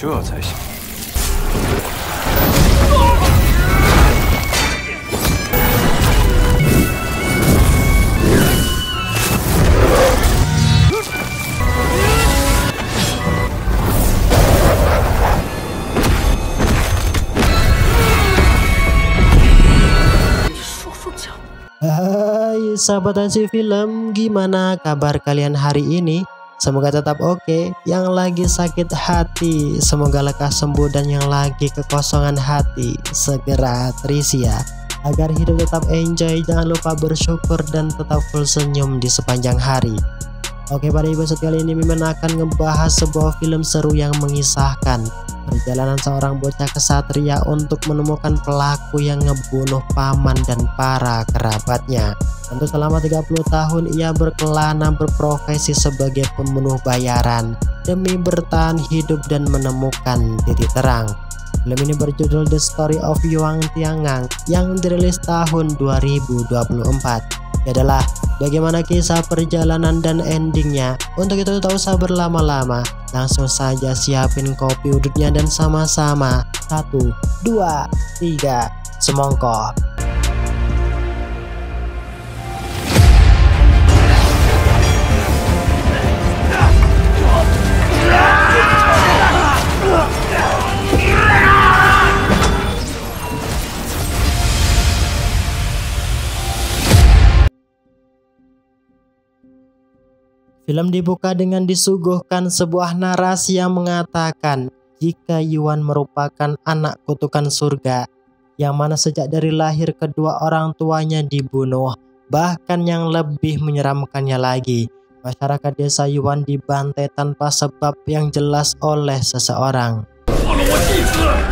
这才行。Hai sahabat Hansi Film, gimana kabar kalian hari ini? Semoga tetap oke. Yang lagi sakit hati, semoga lekas sembuh, dan yang lagi kekosongan hati segera terisi ya. Agar hidup tetap enjoy, jangan lupa bersyukur dan tetap full senyum di sepanjang hari. Oke, pada episode kali ini Mimin akan ngebahas sebuah film seru yang mengisahkan perjalanan seorang bocah kesatria untuk menemukan pelaku yang ngebunuh paman dan para kerabatnya. Tentu selama 30 tahun ia berkelana berprofesi sebagai pembunuh bayaran demi bertahan hidup dan menemukan titik terang. Film ini berjudul The Story of Yuan Tiangang yang dirilis tahun 2024. Adalah bagaimana kisah perjalanan dan endingnya. Untuk itu tak usah berlama-lama, langsung saja siapin kopi udutnya dan sama-sama 1, 2, 3 semongko. Film dibuka dengan disuguhkan sebuah narasi yang mengatakan jika Yuan merupakan anak kutukan surga, yang mana sejak dari lahir kedua orang tuanya dibunuh. Bahkan yang lebih menyeramkannya lagi, masyarakat desa Yuan dibantai tanpa sebab yang jelas oleh seseorang.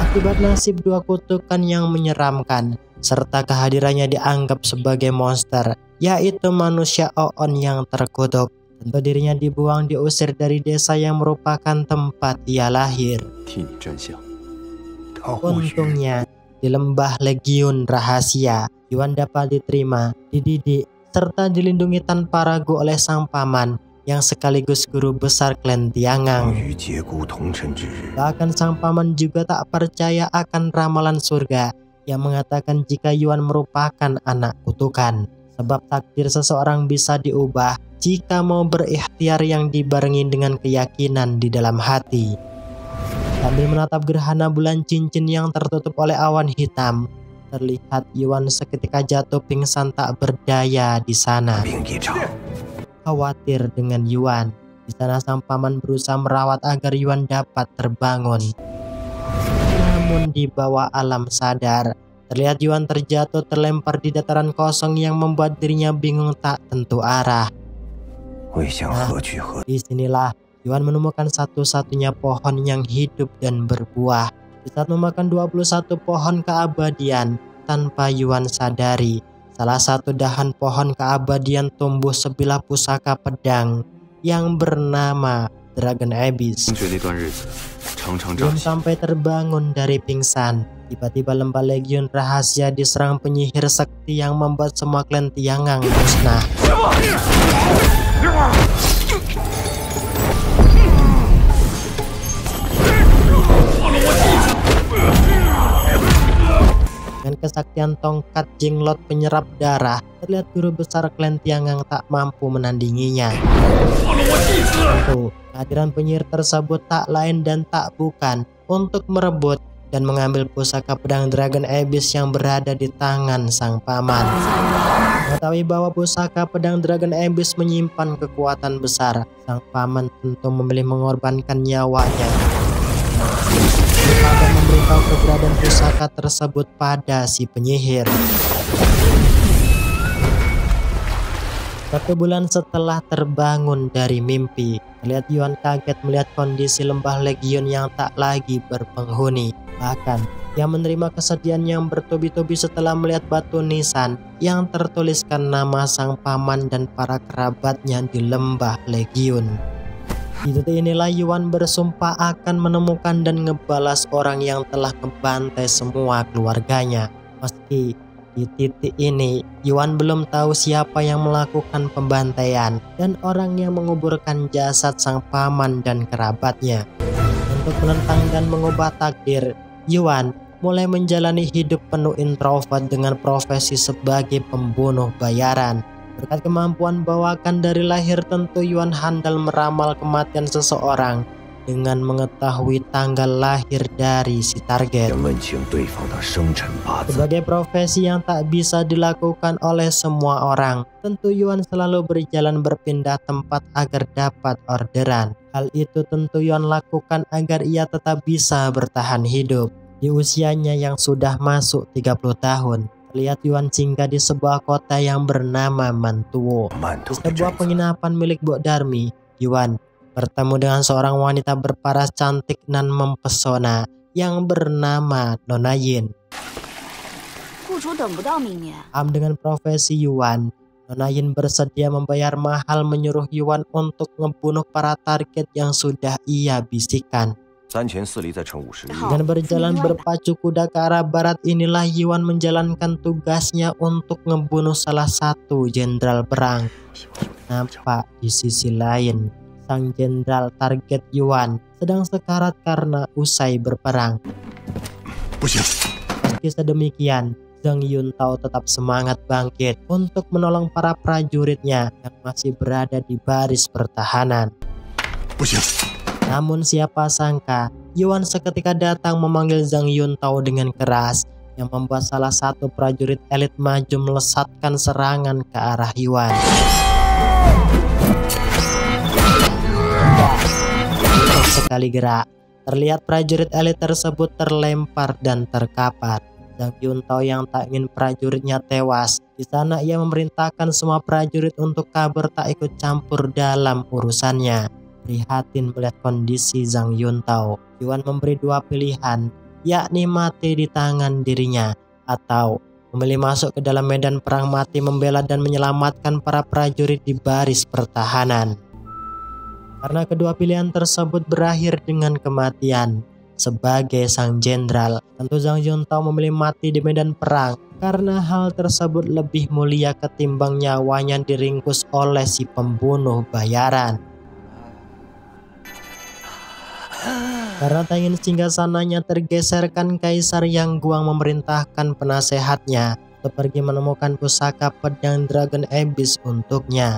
Akibat nasib dua kutukan yang menyeramkan, serta kehadirannya dianggap sebagai monster, yaitu manusia Oon yang terkutuk. Tentu dirinya dibuang, diusir dari desa yang merupakan tempat ia lahir. Untungnya di lembah Legiun rahasia, Yuan dapat diterima, dididik, serta dilindungi tanpa ragu oleh sang paman yang sekaligus guru besar klan Tiangang. Bahkan sang paman juga tak percaya akan ramalan surga yang mengatakan jika Yuan merupakan anak kutukan. Sebab takdir seseorang bisa diubah jika mau berikhtiar yang dibarengi dengan keyakinan di dalam hati. Sambil menatap gerhana bulan cincin yang tertutup oleh awan hitam, terlihat Yuan seketika jatuh pingsan tak berdaya di sana. Khawatir dengan Yuan, di sana sang paman berusaha merawat agar Yuan dapat terbangun. Namun di bawah alam sadar, terlihat Yuan terjatuh terlempar di dataran kosong yang membuat dirinya bingung tak tentu arah. Disinilah Yuan menemukan satu-satunya pohon yang hidup dan berbuah. Di saat memakan 21 pohon keabadian, tanpa Yuan sadari, salah satu dahan pohon keabadian tumbuh sebilah pusaka pedang yang bernama Dragon Abyss. Belum sampai terbangun dari pingsan, tiba-tiba lembah Legiun rahasia diserang penyihir sakti yang membuat semua klan Tiangang musnah. Dengan kesaktian tongkat jenglot penyerap darah, terlihat guru besar klan Tiangang tak mampu menandinginya. Tentu, kehadiran penyihir tersebut tak lain dan tak bukan untuk merebut dan mengambil pusaka pedang Dragon Abyss yang berada di tangan sang paman. Mengetahui bahwa pusaka pedang Dragon Abyss menyimpan kekuatan besar, sang paman tentu memilih mengorbankan nyawanya daripada memberitahu keberadaan pusaka tersebut pada si penyihir. 1 bulan setelah terbangun dari mimpi, terlihat Yuan kaget melihat kondisi lembah Legiun yang tak lagi berpenghuni. Bahkan ia menerima kesedihan yang bertubi-tubi setelah melihat batu nisan yang tertuliskan nama sang paman dan para kerabatnya di lembah Legiun. Di titik inilah Yuan bersumpah akan menemukan dan ngebalas orang yang telah membantai semua keluarganya. Meski di titik ini Yuan belum tahu siapa yang melakukan pembantaian dan orang yang menguburkan jasad sang paman dan kerabatnya. untuk menentang dan mengubah takdir, Yuan mulai menjalani hidup penuh introvert dengan profesi sebagai pembunuh bayaran. Berkat kemampuan bawakan dari lahir, tentu Yuan handal meramal kematian seseorang dengan mengetahui tanggal lahir dari si target. Sebagai profesi yang tak bisa dilakukan oleh semua orang, tentu Yuan selalu berjalan berpindah tempat agar dapat orderan. Hal itu tentu Yuan lakukan agar ia tetap bisa bertahan hidup. Di usianya yang sudah masuk 30 tahun, terlihat Yuan singgah di sebuah kota yang bernama Mantuo. Di sebuah penginapan milik Bok Darmi, Yuan bertemu dengan seorang wanita berparas cantik dan mempesona yang bernama Nona Yin. Dengan profesi Yuan, Nona Yin bersedia membayar mahal menyuruh Yuan untuk membunuh para target yang sudah ia bisikan. Dengan berjalan berpacu kuda ke arah barat, inilah Yuan menjalankan tugasnya untuk membunuh salah satu jenderal perang. Nampak di sisi lain, sang jenderal target Yuan sedang sekarat karena usai berperang. Meski sedemikian, Zhang Yuntao tetap semangat bangkit untuk menolong para prajuritnya yang masih berada di baris pertahanan. Namun siapa sangka, Yuan seketika datang memanggil Zhang Yuntao dengan keras, yang membuat salah satu prajurit elit maju melesatkan serangan ke arah Yuan. Sekali gerak, terlihat prajurit elit tersebut terlempar dan terkapar. Zhang Yuntao yang tak ingin prajuritnya tewas, di sana ia memerintahkan semua prajurit untuk kabur tak ikut campur dalam urusannya. Prihatin melihat kondisi Zhang Yuntao, Yuan memberi dua pilihan, yakni mati di tangan dirinya atau memilih masuk ke dalam medan perang mati membela dan menyelamatkan para prajurit di baris pertahanan. Karena kedua pilihan tersebut berakhir dengan kematian, sebagai sang jenderal, tentu Zhang Yuntao memilih mati di medan perang karena hal tersebut lebih mulia ketimbang nyawanya diringkus oleh si pembunuh bayaran. Karena tak ingin singgasananya tergeserkan, Kaisar Yang Guang memerintahkan penasehatnya untuk pergi menemukan pusaka pedang Dragon Abyss untuknya.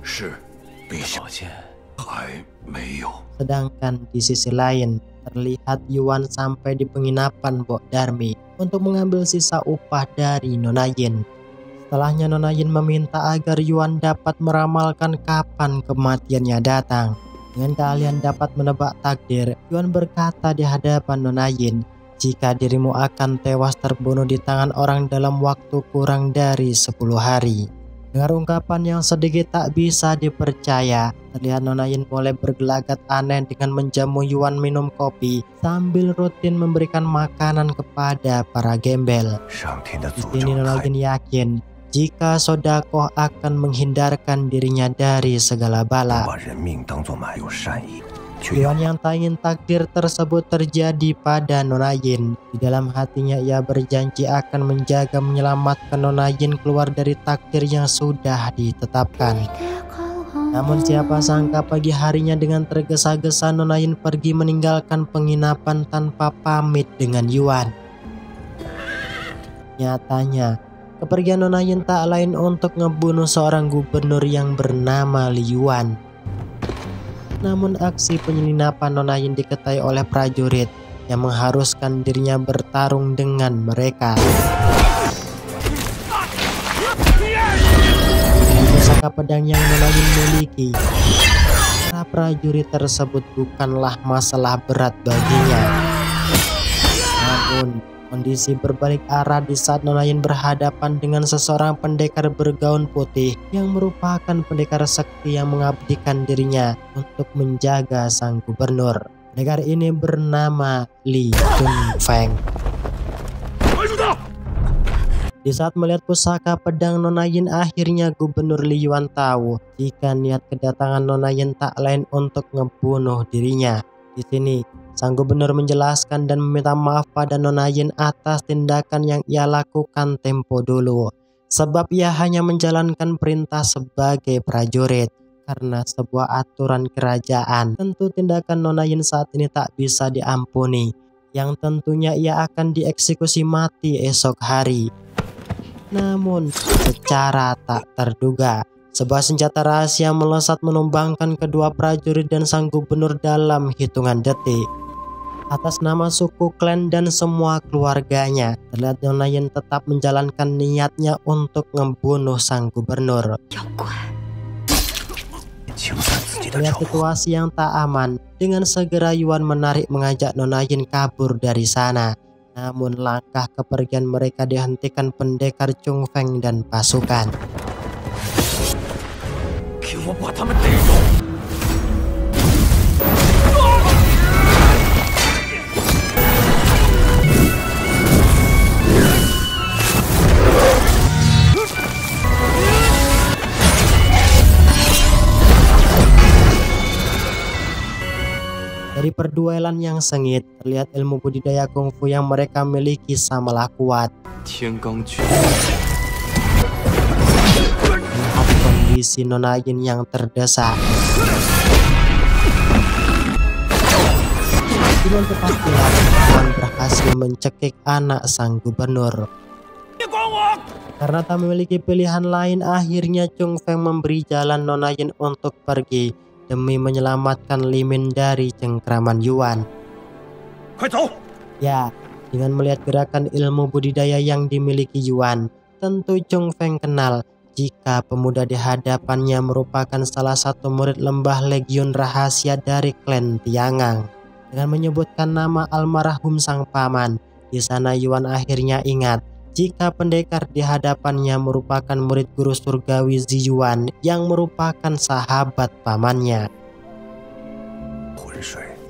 Sedangkan di sisi lain, terlihat Yuan sampai di penginapan Bok Darmi untuk mengambil sisa upah dari Nona Yin. Setelahnya Nona Yin meminta agar Yuan dapat meramalkan kapan kematiannya datang. Dengan keahlian dapat menebak takdir, Yuan berkata di hadapan Nona Yin, jika dirimu akan tewas terbunuh di tangan orang dalam waktu kurang dari 10 hari. Dengar ungkapan yang sedikit tak bisa dipercaya, terlihat Nona Yin mulai bergelagat aneh dengan menjamu Yuan minum kopi sambil rutin memberikan makanan kepada para gembel. Di sini Nona Yin yakin jika Sodakoh akan menghindarkan dirinya dari segala bala. Yuan yang tak ingin takdir tersebut terjadi pada Nona Yin. Di dalam hatinya ia berjanji akan menjaga menyelamatkan Nona Yin keluar dari takdir yang sudah ditetapkan. Namun siapa sangka pagi harinya dengan tergesa-gesa Nona Yin pergi meninggalkan penginapan tanpa pamit dengan Yuan. Nyatanya, kepergian Nona Yin tak lain untuk ngebunuh seorang gubernur yang bernama Li Yuan. Namun aksi penyelinapan Nona Yin diketahui oleh prajurit yang mengharuskan dirinya bertarung dengan mereka. Pusaka pedang yang Nona Yin miliki, para prajurit tersebut bukanlah masalah berat baginya. Namun kondisi berbalik arah di saat Nona Yin berhadapan dengan seseorang pendekar bergaun putih yang merupakan pendekar sakti yang mengabdikan dirinya untuk menjaga sang gubernur. Pendekar ini bernama Li Chunfeng. Di saat melihat pusaka pedang Nona Yin, akhirnya Gubernur Li Yuan tahu jika niat kedatangan Nona Yin tak lain untuk ngebunuh dirinya. Di sini sang gubernur menjelaskan dan meminta maaf pada Nona Yin atas tindakan yang ia lakukan tempo dulu. Sebab ia hanya menjalankan perintah sebagai prajurit. karena sebuah aturan kerajaan. Tentu tindakan Nona Yin saat ini tak bisa diampuni, yang tentunya ia akan dieksekusi mati esok hari. Namun secara tak terduga, sebuah senjata rahasia melesat menumbangkan kedua prajurit dan sang gubernur dalam hitungan detik. Atas nama suku klan dan semua keluarganya, terlihat Nona Yin tetap menjalankan niatnya untuk membunuh sang gubernur. Melihat situasi yang tak aman, dengan segera Yuan menarik mengajak Nona Yin kabur dari sana. Namun langkah kepergian mereka dihentikan pendekar Chung Feng dan pasukan. Dari perduelan yang sengit, terlihat ilmu budidaya kungfu yang mereka miliki samalah kuat. Melihat kondisi Nona Yin yang terdesak, dengan cepat kilat Yuan berhasil mencekik anak sang gubernur. Karena tak memiliki pilihan lain, akhirnya Chung Feng memberi jalan Nona Yin untuk pergi demi menyelamatkan Li Min dari cengkraman Yuan. Ya, dengan melihat gerakan ilmu budidaya yang dimiliki Yuan, tentu Chung Feng kenal jika pemuda di hadapannya merupakan salah satu murid lembah legiun rahasia dari klan Tiangang. Dengan menyebutkan nama almarhum sang paman, di sana Yuan akhirnya ingat jika pendekar di hadapannya merupakan murid guru surgawi Ziyuan yang merupakan sahabat pamannya.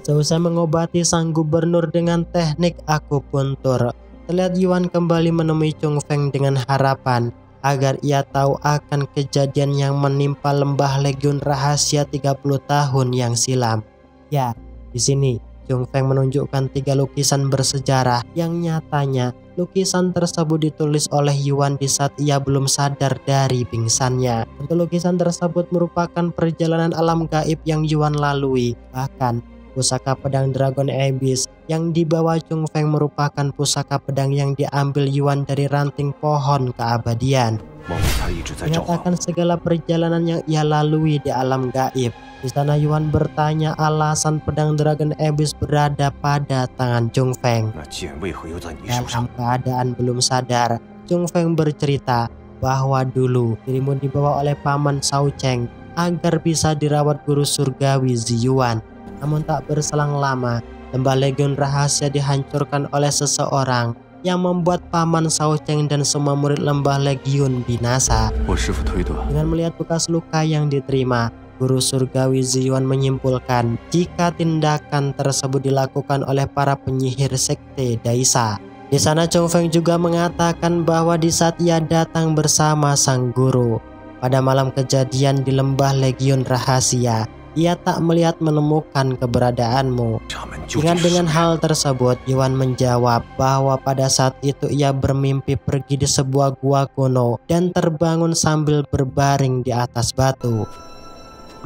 Seusai mengobati sang gubernur dengan teknik akupuntur, terlihat Yuan kembali menemui Chung Feng dengan harapan agar ia tahu akan kejadian yang menimpa lembah legiun rahasia 30 tahun yang silam. Ya, di sini Chung Feng menunjukkan 3 lukisan bersejarah yang nyatanya lukisan tersebut ditulis oleh Yuan di saat ia belum sadar dari pingsannya. Untuk lukisan tersebut merupakan perjalanan alam gaib yang Yuan lalui. Bahkan pusaka pedang Dragon Abyss yang dibawa Chung Feng merupakan pusaka pedang yang diambil Yuan dari ranting pohon keabadian. Menyatakan segala perjalanan yang ia lalui di alam gaib. Di sana Yuan bertanya alasan pedang Dragon Abyss berada pada tangan Chung Feng. Dalam keadaan belum sadar, Chung Feng bercerita bahwa dulu dirimu dibawa oleh paman Shao Cheng agar bisa dirawat guru surgawi Ziyuan. Namun tak berselang lama, lembah legiun rahasia dihancurkan oleh seseorang yang membuat paman Shao Cheng dan semua murid lembah legiun binasa. Dengan melihat bekas luka yang diterima, guru surgawi Ziyuan menyimpulkan jika tindakan tersebut dilakukan oleh para penyihir sekte Daisa. Di sana Chung Feng juga mengatakan bahwa di saat ia datang bersama sang guru pada malam kejadian di lembah legiun rahasia, ia tak melihat menemukan keberadaanmu. Dengan hal tersebut, Yuan menjawab bahwa pada saat itu ia bermimpi pergi di sebuah gua kuno dan terbangun sambil berbaring di atas batu.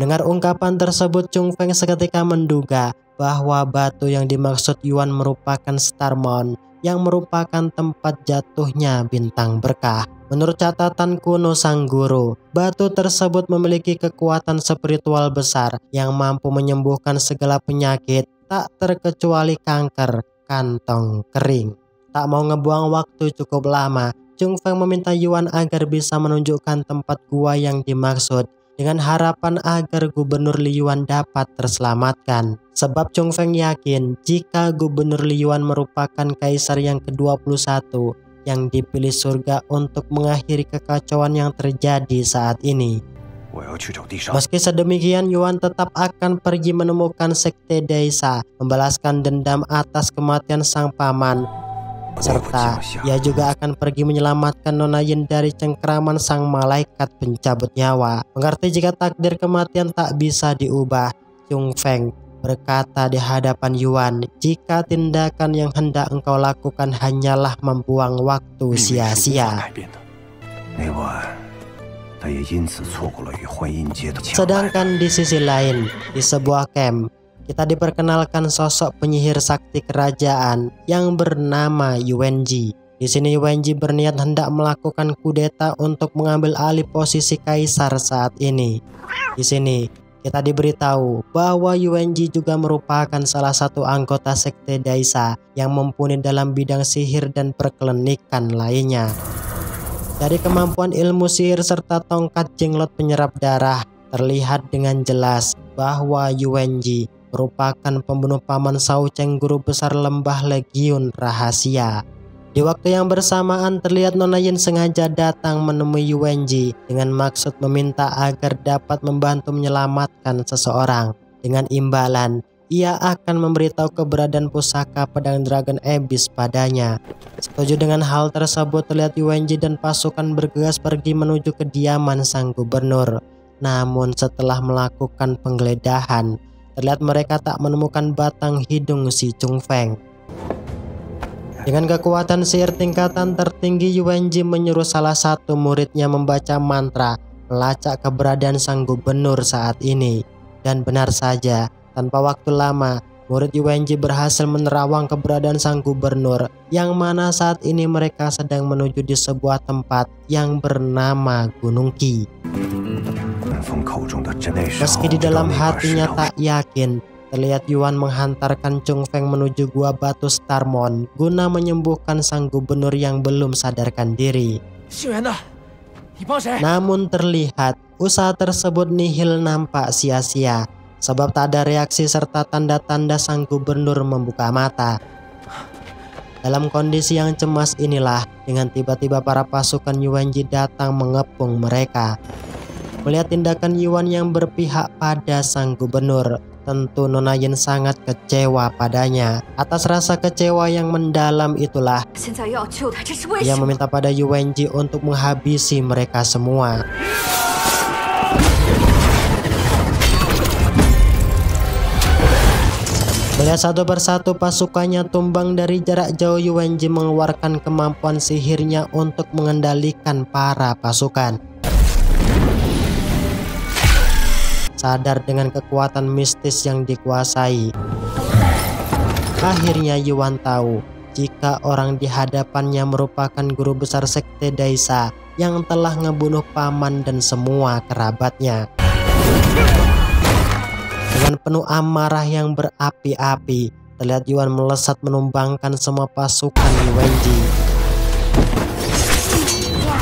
Dengar ungkapan tersebut, Chung Feng seketika menduga bahwa batu yang dimaksud Yuan merupakan Star Mound, yang merupakan tempat jatuhnya bintang berkah. Menurut catatan kuno sang guru, batu tersebut memiliki kekuatan spiritual besar yang mampu menyembuhkan segala penyakit, tak terkecuali kanker kantong kering. Tak mau ngebuang waktu cukup lama, Chung Feng meminta Yuan agar bisa menunjukkan tempat gua yang dimaksud, dengan harapan agar Gubernur Li Yuan dapat terselamatkan. Sebab Chung Feng yakin jika Gubernur Li Yuan merupakan kaisar yang ke-21 yang dipilih surga untuk mengakhiri kekacauan yang terjadi saat ini. Meski sedemikian, Yuan tetap akan pergi menemukan sekte Daisa, membalaskan dendam atas kematian sang paman. Serta ia juga akan pergi menyelamatkan Nona Yin dari cengkraman sang malaikat pencabut nyawa. Mengerti jika takdir kematian tak bisa diubah, Chung Feng berkata di hadapan Yuan, jika tindakan yang hendak engkau lakukan hanyalah membuang waktu sia-sia. Sedangkan di sisi lain, di sebuah camp, kita diperkenalkan sosok penyihir sakti kerajaan yang bernama Yuanji. Di sini Yuanji berniat hendak melakukan kudeta untuk mengambil alih posisi kaisar saat ini. Di sini kita diberitahu bahwa Yuanji juga merupakan salah satu anggota sekte Daisa yang mumpuni dalam bidang sihir dan perkelenikan lainnya. Dari kemampuan ilmu sihir serta tongkat jenglot penyerap darah, terlihat dengan jelas bahwa Yuanji merupakan pembunuh paman Shao Cheng, guru besar lembah Legiun Rahasia. Di waktu yang bersamaan terlihat Nona Yin sengaja datang menemui Yuanji dengan maksud meminta agar dapat membantu menyelamatkan seseorang. Dengan imbalan, ia akan memberitahu keberadaan pusaka pedang Dragon Abyss padanya. Setuju dengan hal tersebut, terlihat Yuanji dan pasukan bergegas pergi menuju kediaman sang gubernur. Namun setelah melakukan penggeledahan, terlihat mereka tak menemukan batang hidung si Chung Feng. Dengan kekuatan sihir tingkatan tertinggi, Yuanji menyuruh salah satu muridnya membaca mantra melacak keberadaan sang gubernur saat ini. Dan benar saja, tanpa waktu lama, murid Yuanji berhasil menerawang keberadaan sang gubernur, yang mana saat ini mereka sedang menuju di sebuah tempat yang bernama Gunung Qi. Meski di dalam hatinya tak yakin, terlihat Yuan menghantarkan Chung Feng menuju gua batu Starmon guna menyembuhkan sang gubernur yang belum sadarkan diri. Namun terlihat usaha tersebut nihil, nampak sia-sia, sebab tak ada reaksi serta tanda-tanda sang gubernur membuka mata. Dalam kondisi yang cemas inilah, dengan tiba-tiba para pasukan Yuanji datang mengepung mereka. Melihat tindakan Yuan yang berpihak pada sang gubernur, tentu Nona Yin sangat kecewa padanya. Atas rasa kecewa yang mendalam itulah, ia meminta pada Yuanji untuk menghabisi mereka semua. Melihat satu persatu pasukannya tumbang dari jarak jauh, Yuanji mengeluarkan kemampuan sihirnya untuk mengendalikan para pasukan. Sadar dengan kekuatan mistis yang dikuasai, akhirnya Yuan tahu jika orang di hadapannya merupakan guru besar sekte Daisa yang telah ngebunuh paman dan semua kerabatnya. Dengan penuh amarah yang berapi-api, terlihat Yuan melesat menumbangkan semua pasukan Yuanji.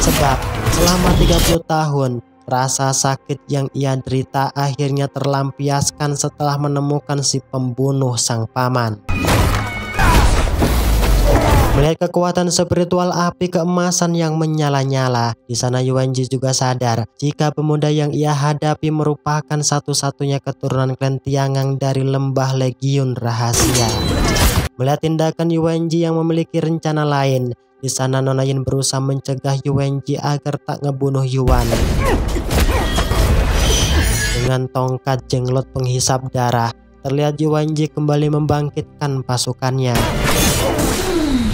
Sebab selama 30 tahun, rasa sakit yang ia derita akhirnya terlampiaskan setelah menemukan si pembunuh sang paman. Melihat kekuatan spiritual api keemasan yang menyala-nyala, di sana Yuanji juga sadar jika pemuda yang ia hadapi merupakan satu-satunya keturunan klan Tiangang dari lembah Legiun Rahasia. Melihat tindakan Yuanji yang memiliki rencana lain, di sana Nona Yin berusaha mencegah Yuanji agar tak ngebunuh Yuan. Dengan tongkat jenglot penghisap darah, terlihat Yuanji kembali membangkitkan pasukannya.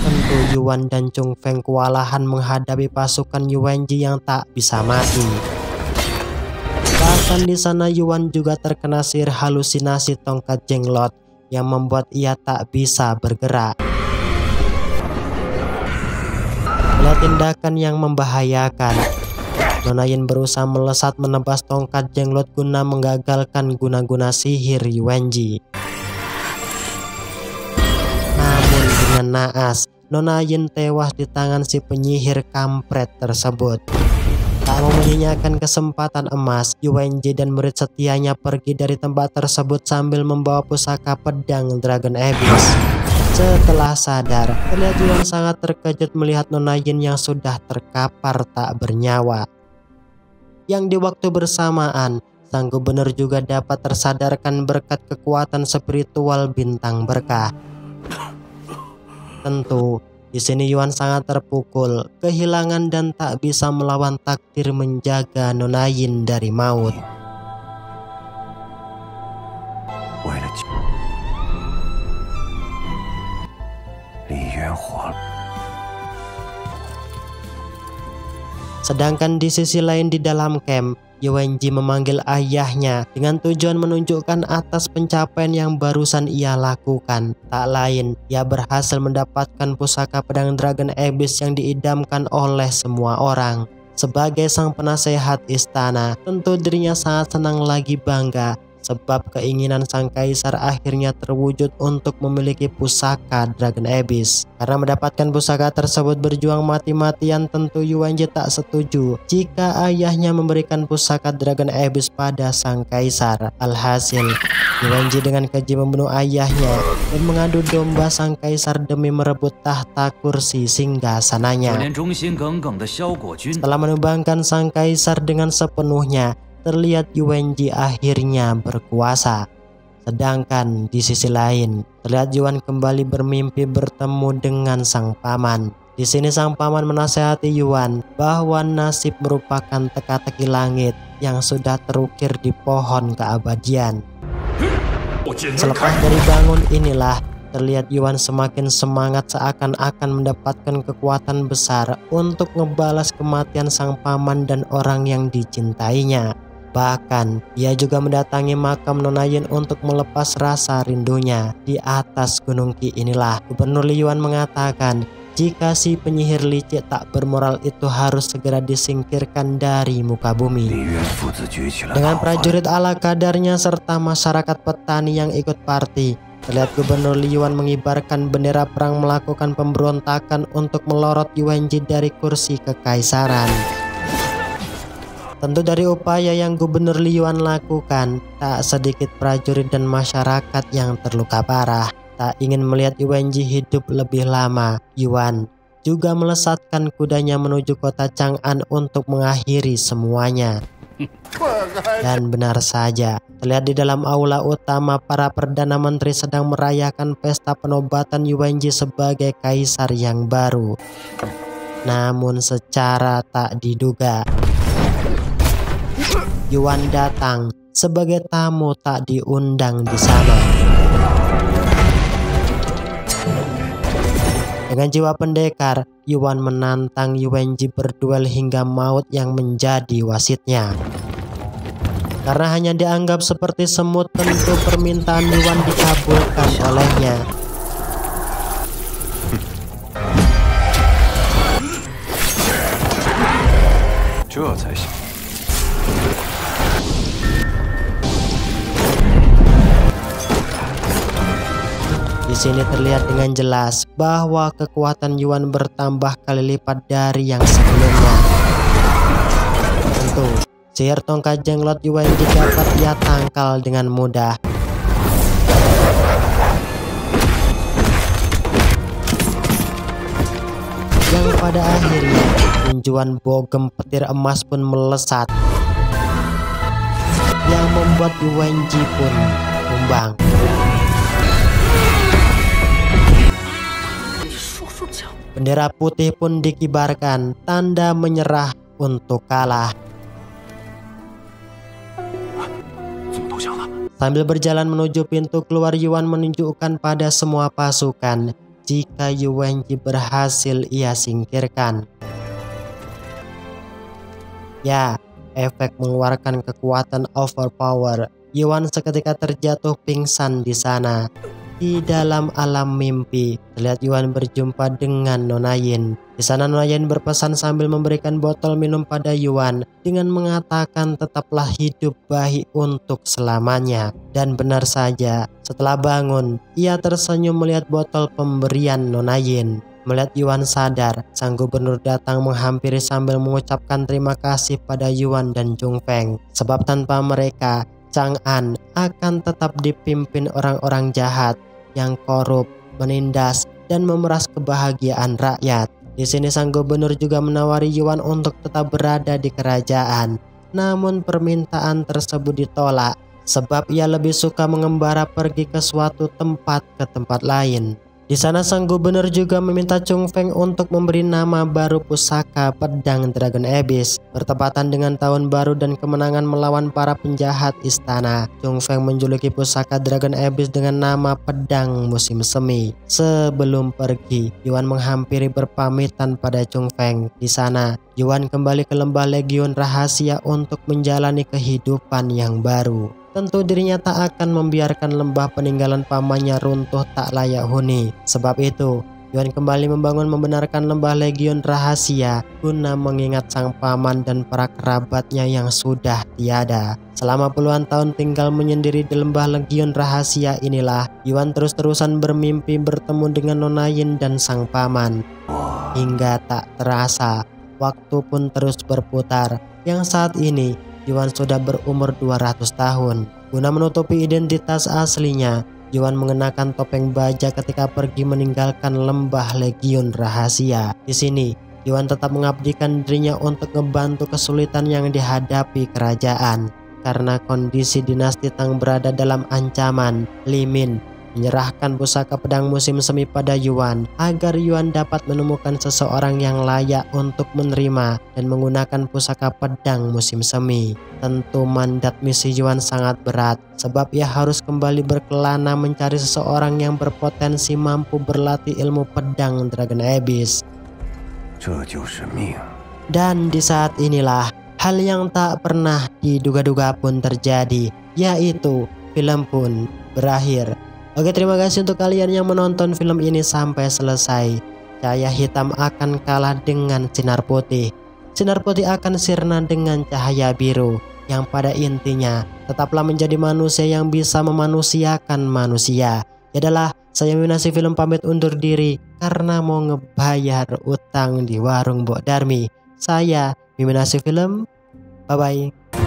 Tentu Yuan dan Chung Feng kewalahan menghadapi pasukan Yuanji yang tak bisa mati. Bahkan di sana Yuan juga terkena sihir halusinasi tongkat jenglot yang membuat ia tak bisa bergerak. Melihat tindakan yang membahayakan, Nona Yin berusaha melesat menebas tongkat jenglot guna menggagalkan guna-guna sihir Yuanji. Namun dengan naas, Nona Yin tewas di tangan si penyihir kampret tersebut. Tak mau menyia-nyiakan kesempatan emas, Yuanji dan murid setianya pergi dari tempat tersebut sambil membawa pusaka pedang Dragon Abyss. Setelah sadar, terlihat Yuan sangat terkejut melihat Nona Yin yang sudah terkapar tak bernyawa. Yang di waktu bersamaan, sang gubernur juga dapat tersadarkan berkat kekuatan spiritual bintang berkah. Tentu, di sini Yuan sangat terpukul, kehilangan dan tak bisa melawan takdir menjaga Nona Yin dari maut. Sedangkan di sisi lain di dalam camp, Yuanji memanggil ayahnya dengan tujuan menunjukkan atas pencapaian yang barusan ia lakukan. Tak lain, ia berhasil mendapatkan pusaka pedang Dragon Abyss yang diidamkan oleh semua orang. Sebagai sang penasehat istana, tentu dirinya sangat senang lagi bangga sebab keinginan sang kaisar akhirnya terwujud untuk memiliki pusaka Dragon Abyss. Karena mendapatkan pusaka tersebut berjuang mati-matian, tentu Yuanji tak setuju jika ayahnya memberikan pusaka Dragon Abyss pada sang kaisar. Alhasil, Yuanji dengan keji membunuh ayahnya dan mengadu domba sang kaisar demi merebut tahta kursi singgasananya. Setelah menumbangkan sang kaisar dengan sepenuhnya, terlihat Yuanji akhirnya berkuasa. Sedangkan di sisi lain, terlihat Yuan kembali bermimpi bertemu dengan sang paman. Di sini sang paman menasehati Yuan bahwa nasib merupakan teka-teki langit yang sudah terukir di pohon keabadian. Selepas dari bangun inilah, terlihat Yuan semakin semangat seakan-akan mendapatkan kekuatan besar untuk ngebalas kematian sang paman dan orang yang dicintainya. Bahkan, ia juga mendatangi makam Nona Yin untuk melepas rasa rindunya. Di atas Gunung Qi inilah, Gubernur Li Yuan mengatakan jika si penyihir licik tak bermoral itu harus segera disingkirkan dari muka bumi. Dengan prajurit ala kadarnya serta masyarakat petani yang ikut party, terlihat Gubernur Li Yuan mengibarkan bendera perang melakukan pemberontakan untuk melorot Yuanji dari kursi kekaisaran. Tentu dari upaya yang Gubernur Li Yuan lakukan, tak sedikit prajurit dan masyarakat yang terluka parah. Tak ingin melihat Yuanji hidup lebih lama, Yuan juga melesatkan kudanya menuju kota Chang'an untuk mengakhiri semuanya. Dan benar saja, terlihat di dalam aula utama para Perdana Menteri sedang merayakan pesta penobatan Yuanji sebagai kaisar yang baru. Namun secara tak diduga, Yuan datang sebagai tamu tak diundang di sana. Dengan jiwa pendekar, Yuan menantang Yuanji berduel hingga maut yang menjadi wasitnya. Karena hanya dianggap seperti semut, tentu permintaan Yuan dikabulkan olehnya. Di sini terlihat dengan jelas bahwa kekuatan Yuan bertambah kali lipat dari yang sebelumnya. Tentu, sihir tongkat jenglot Yuan dapat ia tangkal dengan mudah. Yang pada akhirnya, tinjuan bogem petir emas pun melesat, yang membuat Yuanji pun tumbang. Bendera putih pun dikibarkan, tanda menyerah untuk kalah. Sambil berjalan menuju pintu keluar, Yuan menunjukkan pada semua pasukan jika Yuanji berhasil ia singkirkan. Ya, efek mengeluarkan kekuatan overpower, Yuan seketika terjatuh pingsan di sana. Di dalam alam mimpi, terlihat Yuan berjumpa dengan Nona Yin. Di sana Nona Yin berpesan sambil memberikan botol minum pada Yuan dengan mengatakan tetaplah hidup baik untuk selamanya. Dan benar saja, setelah bangun, ia tersenyum melihat botol pemberian Nona Yin. Melihat Yuan sadar, sang gubernur datang menghampiri sambil mengucapkan terima kasih pada Yuan dan Zhong Feng. Sebab tanpa mereka, Chang'an akan tetap dipimpin orang-orang jahat yang korup, menindas, dan memeras kebahagiaan rakyat. Di sini sang gubernur juga menawari Yuan untuk tetap berada di kerajaan. Namun permintaan tersebut ditolak sebab ia lebih suka mengembara pergi ke suatu tempat ke tempat lain. Di sana sang gubernur juga meminta Chung Feng untuk memberi nama baru pusaka pedang Dragon Abyss bertepatan dengan tahun baru dan kemenangan melawan para penjahat istana. Chung Feng menjuluki pusaka Dragon Abyss dengan nama pedang musim semi. Sebelum pergi, Yuan menghampiri berpamitan pada Chung Feng. Di sana, Yuan kembali ke lembah Legiun Rahasia untuk menjalani kehidupan yang baru. Tentu dirinya tak akan membiarkan lembah peninggalan pamannya runtuh tak layak huni. Sebab itu, Yuan kembali membenarkan lembah Legiun Rahasia guna mengingat sang paman dan para kerabatnya yang sudah tiada. Selama puluhan tahun tinggal menyendiri di lembah Legiun Rahasia inilah, Yuan terus-terusan bermimpi bertemu dengan Nona Yin dan sang paman. Hingga tak terasa, waktu pun terus berputar. Yang saat ini, Yuan sudah berumur 200 tahun. Guna menutupi identitas aslinya, Yuan mengenakan topeng baja ketika pergi meninggalkan lembah Legiun Rahasia. Di sini, Yuan tetap mengabdikan dirinya untuk membantu kesulitan yang dihadapi kerajaan. Karena kondisi dinasti Tang berada dalam ancaman, Li Min menyerahkan pusaka pedang musim semi pada Yuan agar Yuan dapat menemukan seseorang yang layak untuk menerima dan menggunakan pusaka pedang musim semi. Tentu mandat misi Yuan sangat berat sebab ia harus kembali berkelana mencari seseorang yang berpotensi mampu berlatih ilmu pedang Dragon Abyss. Dan di saat inilah hal yang tak pernah diduga-duga pun terjadi, yaitu film pun berakhir. Oke, terima kasih untuk kalian yang menonton film ini sampai selesai. Cahaya hitam akan kalah dengan sinar putih. Sinar putih akan sirna dengan cahaya biru. Yang pada intinya, tetaplah menjadi manusia yang bisa memanusiakan manusia. Yadalah, saya Minasi Film pamit undur diri karena mau ngebayar utang di warung Mbok Darmi. Saya Minasi Film, bye-bye.